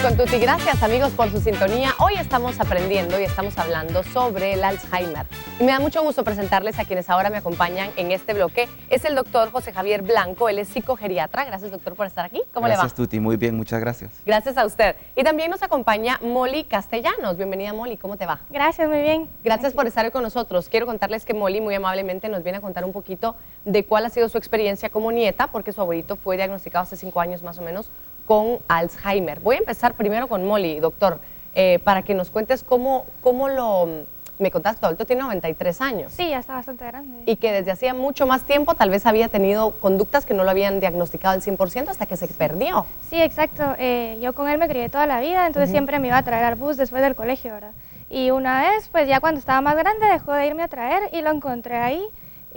con Tuti. Gracias, amigos, por su sintonía. Hoy estamos aprendiendo y estamos hablando sobre el Alzheimer. Y me da mucho gusto presentarles a quienes ahora me acompañan en este bloque. Es el doctor José Javier Blanco, él es psicogeriatra. Gracias, doctor, por estar aquí. ¿Cómo le va? Gracias, Tuti. Muy bien, muchas gracias. Gracias a usted. Y también nos acompaña Molly Castellanos. Bienvenida, Molly. ¿Cómo te va? Gracias, muy bien. Gracias por estar hoy con nosotros. Quiero contarles que Molly muy amablemente nos viene a contar un poquito de cuál ha sido su experiencia como nieta, porque su abuelito fue diagnosticado hace 5 años más o menos con Alzheimer. Voy a empezar primero con Molly, doctor, para que nos cuentes cómo lo... Me contaste, tu abuelito tiene 93 años. Sí, ya está bastante grande. Y que desde hacía mucho más tiempo tal vez había tenido conductas que no lo habían diagnosticado al 100% hasta que se perdió. Sí, exacto. Yo con él me crié toda la vida, entonces siempre me iba a traer al bus después del colegio, ¿verdad? Y una vez, pues ya cuando estaba más grande, dejó de irme a traer y lo encontré ahí.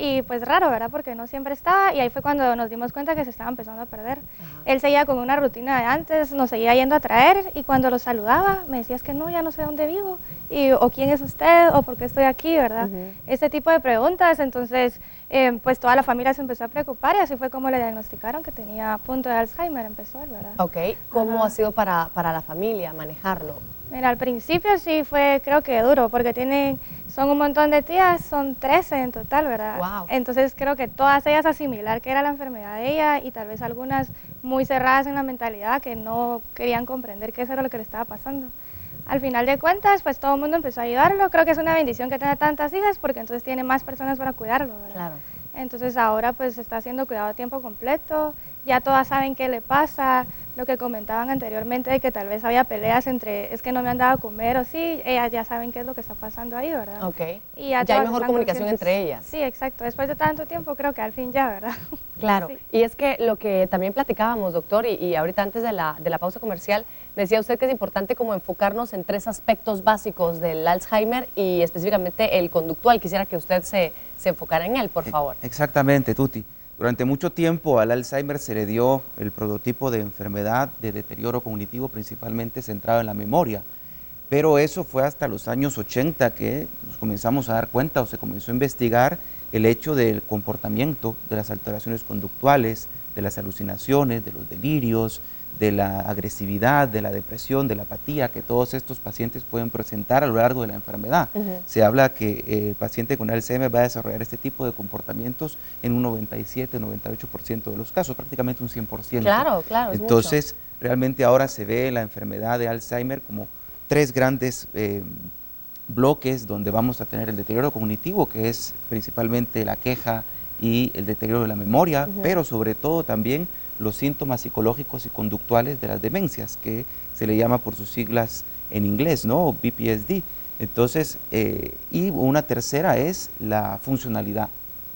Y pues raro, ¿verdad? Porque no siempre estaba, y ahí fue cuando nos dimos cuenta que se estaba empezando a perder. Él seguía con una rutina de antes, nos seguía yendo a traer, y cuando lo saludaba me decía, es que no, ya no sé dónde vivo, y, o quién es usted, o por qué estoy aquí, ¿verdad? Ese tipo de preguntas. Entonces pues toda la familia se empezó a preocupar, y así fue como le diagnosticaron que tenía punto de Alzheimer, empezó él, ¿verdad? Ok, ¿cómo ha sido para la familia manejarlo? Mira, al principio sí fue, creo que duro, porque son un montón de tías, son 13 en total, ¿verdad? Wow. Entonces creo que todas ellas asimilar que era la enfermedad de ella, y tal vez algunas muy cerradas en la mentalidad que no querían comprender qué era lo que le estaba pasando. Al final de cuentas, pues todo el mundo empezó a ayudarlo. Creo que es una bendición que tenga tantas hijas, porque entonces tiene más personas para cuidarlo, ¿verdad? Claro. Entonces ahora pues está siendo cuidado a tiempo completo, ya todas saben qué le pasa. Lo que comentaban anteriormente de que tal vez había peleas entre, es que no me han dado a comer o sí, ellas ya saben qué es lo que está pasando ahí, ¿verdad? Ok, Y ya hay mejor comunicación entre ellas. Sí, exacto, después de tanto tiempo creo que al fin ya, ¿verdad? Claro, Sí. Y es que lo que también platicábamos, doctor, y ahorita antes de la pausa comercial, decía usted que es importante como enfocarnos en 3 aspectos básicos del Alzheimer y específicamente el conductual. Quisiera que usted se enfocara en él, por favor. Exactamente, Tuti. Durante mucho tiempo al Alzheimer se le dio el prototipo de enfermedad de deterioro cognitivo principalmente centrado en la memoria, pero eso fue hasta los años 80 que nos comenzamos a dar cuenta o se comenzó a investigar el hecho del comportamiento, de las alteraciones conductuales, de las alucinaciones, de los delirios, de la agresividad, de la depresión, de la apatía que todos estos pacientes pueden presentar a lo largo de la enfermedad. Se habla que el paciente con Alzheimer va a desarrollar este tipo de comportamientos en un 97-98% de los casos, prácticamente un 100%. Claro, claro. Entonces, realmente ahora se ve la enfermedad de Alzheimer como 3 grandes bloques donde vamos a tener el deterioro cognitivo, que es principalmente la queja y el deterioro de la memoria, pero sobre todo también los síntomas psicológicos y conductuales de las demencias, que se le llama por sus siglas en inglés, ¿no? BPSD. Entonces, y una tercera es la funcionalidad,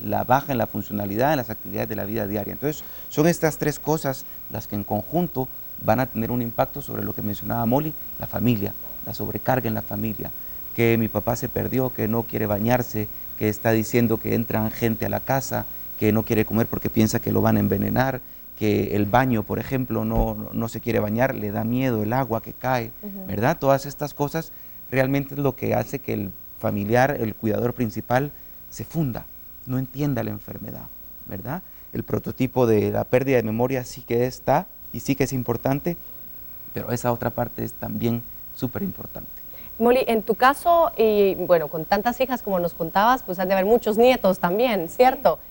la baja en la funcionalidad en las actividades de la vida diaria. Entonces, son estas 3 cosas las que en conjunto van a tener un impacto sobre lo que mencionaba Molly, la familia, la sobrecarga en la familia, que mi papá se perdió, que no quiere bañarse, que está diciendo que entran gente a la casa, que no quiere comer porque piensa que lo van a envenenar, que el baño, por ejemplo, no se quiere bañar, le da miedo el agua que cae, ¿verdad? Todas estas cosas realmente es lo que hace que el familiar, el cuidador principal, se funda, no entienda la enfermedad, ¿verdad? El prototipo de la pérdida de memoria sí que está y sí que es importante, pero esa otra parte es también súper importante. Molly, en tu caso, y bueno, con tantas hijas como nos contabas, pues han de haber muchos nietos también, ¿cierto? Sí.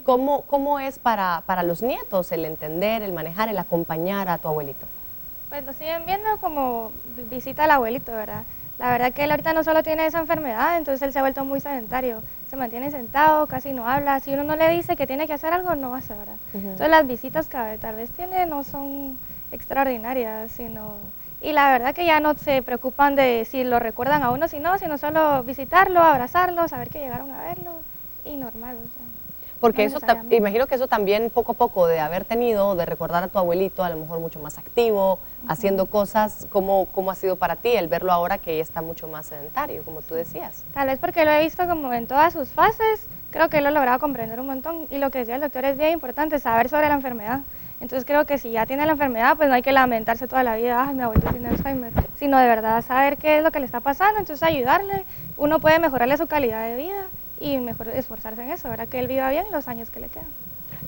¿Cómo es para los nietos el entender, el manejar, el acompañar a tu abuelito? Pues lo siguen viendo como visita al abuelito, ¿verdad? La verdad que él ahorita no solo tiene esa enfermedad, entonces él se ha vuelto muy sedentario, se mantiene sentado, casi no habla. Si uno no le dice que tiene que hacer algo, no hace, ¿verdad? Entonces las visitas que tal vez tiene no son extraordinarias, sino... Y la verdad que ya no se preocupan de si lo recuerdan a uno, sino solo visitarlo, abrazarlo, saber que llegaron a verlo y normal, o sea. Porque no eso, imagino que eso también poco a poco de haber tenido, de recordar a tu abuelito a lo mejor mucho más activo, haciendo cosas, ¿cómo ha sido para ti el verlo ahora que está mucho más sedentario, como tú decías? Tal vez porque lo he visto como en todas sus fases, creo que lo he logrado comprender un montón, y lo que decía el doctor es bien importante, saber sobre la enfermedad. Entonces creo que si ya tiene la enfermedad, pues no hay que lamentarse toda la vida, ay, mi abuelito tiene Alzheimer, sino de verdad saber qué es lo que le está pasando, entonces ayudarle. Uno puede mejorarle su calidad de vida y mejor esforzarse en eso, ¿verdad? Que él viva bien los años que le quedan.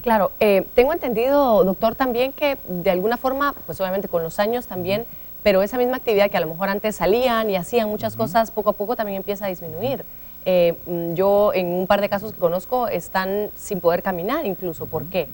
Claro, tengo entendido, doctor, también que de alguna forma, pues obviamente con los años también pero esa misma actividad que a lo mejor antes salían y hacían muchas cosas, poco a poco también empieza a disminuir. Yo en un par de casos que conozco están sin poder caminar incluso. ¿Por qué?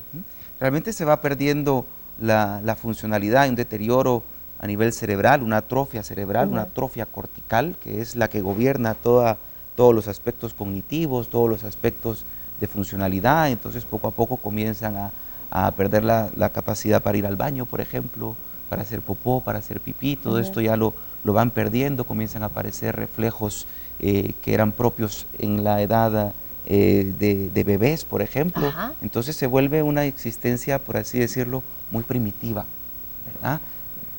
Realmente se va perdiendo la funcionalidad, un deterioro a nivel cerebral, una atrofia cerebral, una atrofia cortical, que es la que gobierna todos los aspectos cognitivos, todos los aspectos de funcionalidad. Entonces poco a poco comienzan a perder la capacidad para ir al baño, por ejemplo, para hacer popó, para hacer pipí. Todo esto ya lo van perdiendo, comienzan a aparecer reflejos que eran propios en la edad de bebés, por ejemplo. Entonces se vuelve una existencia, por así decirlo, muy primitiva, ¿verdad?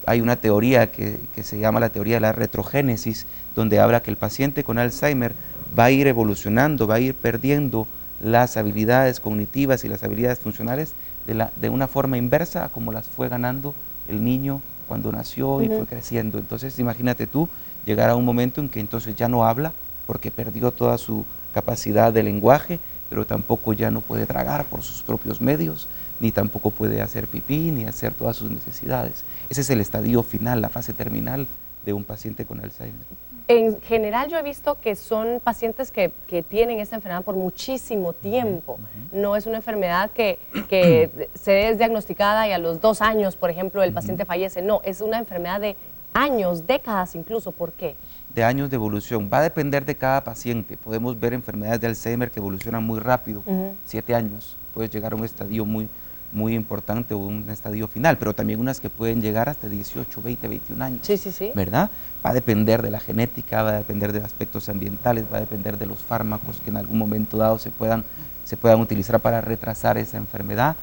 Hay una teoría que se llama la teoría de la retrogénesis, donde habla que el paciente con Alzheimer va a ir evolucionando, va a ir perdiendo las habilidades cognitivas y las habilidades funcionales de una forma inversa a como las fue ganando el niño cuando nació y fue creciendo. Entonces imagínate tú llegar a un momento en que entonces ya no habla porque perdió toda su capacidad de lenguaje, pero tampoco ya no puede tragar por sus propios medios, ni tampoco puede hacer pipí, ni hacer todas sus necesidades. Ese es el estadio final, la fase terminal de un paciente con Alzheimer. En general yo he visto que son pacientes que tienen esta enfermedad por muchísimo tiempo. No es una enfermedad que se es diagnosticada y a los 2 años, por ejemplo, el paciente fallece. No, es una enfermedad de años, décadas incluso. ¿Por qué? De años de evolución. Va a depender de cada paciente. Podemos ver enfermedades de Alzheimer que evolucionan muy rápido, 7 años. Puedes llegar a un estadio muy importante o un estadio final, pero también unas que pueden llegar hasta 18, 20, 21 años. Sí. ¿Verdad? Va a depender de la genética, va a depender de aspectos ambientales, va a depender de los fármacos que en algún momento dado se puedan utilizar para retrasar esa enfermedad.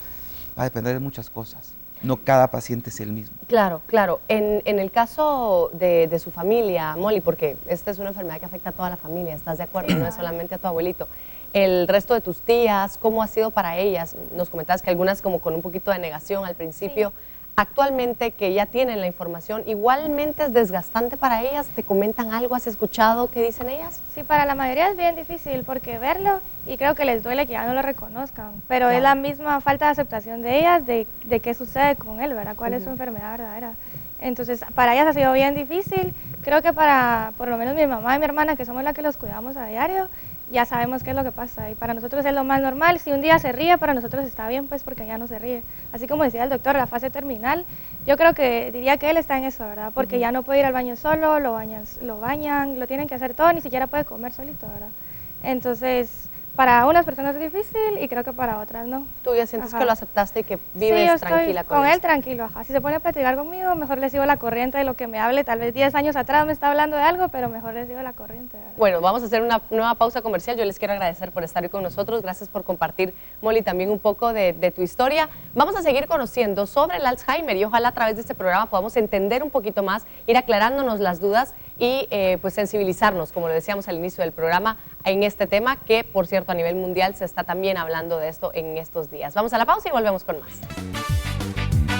Va a depender de muchas cosas. No cada paciente es el mismo. Claro. En el caso de su familia, Molly, porque esta es una enfermedad que afecta a toda la familia, ¿estás de acuerdo? No es solamente a tu abuelito. El resto de tus tías, ¿cómo ha sido para ellas? Nos comentabas que algunas como con un poquito de negación al principio. Sí. Actualmente que ya tienen la información, ¿igualmente es desgastante para ellas? ¿Te comentan algo? ¿Has escuchado qué dicen ellas? Sí, para la mayoría es bien difícil porque verlo y creo que les duele que ya no lo reconozcan, pero es la misma falta de aceptación de ellas de qué sucede con él, ¿verdad? ¿Cuál es su enfermedad verdadera? Entonces, para ellas ha sido bien difícil. Creo que para, por lo menos mi mamá y mi hermana, que somos las que los cuidamos a diario, ya sabemos qué es lo que pasa y para nosotros es lo más normal. Si un día se ríe, para nosotros está bien, pues porque ya no se ríe. Así como decía el doctor, la fase terminal, yo creo que diría que él está en eso, ¿verdad? Porque ya no puede ir al baño solo, lo bañan, lo tienen que hacer todo, ni siquiera puede comer solito, ¿verdad? Entonces, para unas personas es difícil y creo que para otras no. ¿Tú ya sientes que lo aceptaste y que vives tranquila con él? esto? Tranquilo, ajá. Si se pone a platicar conmigo, mejor le sigo la corriente de lo que me hable. Tal vez 10 años atrás me está hablando de algo, pero mejor le sigo la corriente, ¿verdad? Bueno, vamos a hacer una nueva pausa comercial. Yo les quiero agradecer por estar hoy con nosotros. Gracias por compartir, Molly, también un poco de tu historia. Vamos a seguir conociendo sobre el Alzheimer y ojalá a través de este programa podamos entender un poquito más, ir aclarándonos las dudas y pues sensibilizarnos, como lo decíamos al inicio del programa, en este tema que, por cierto, a nivel mundial se está también hablando de esto en estos días. Vamos a la pausa y volvemos con más.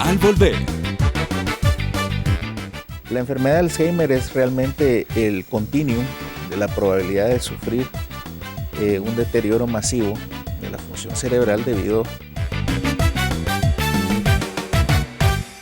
Al volver. La enfermedad de Alzheimer es realmente el continuum de la probabilidad de sufrir un deterioro masivo de la función cerebral debido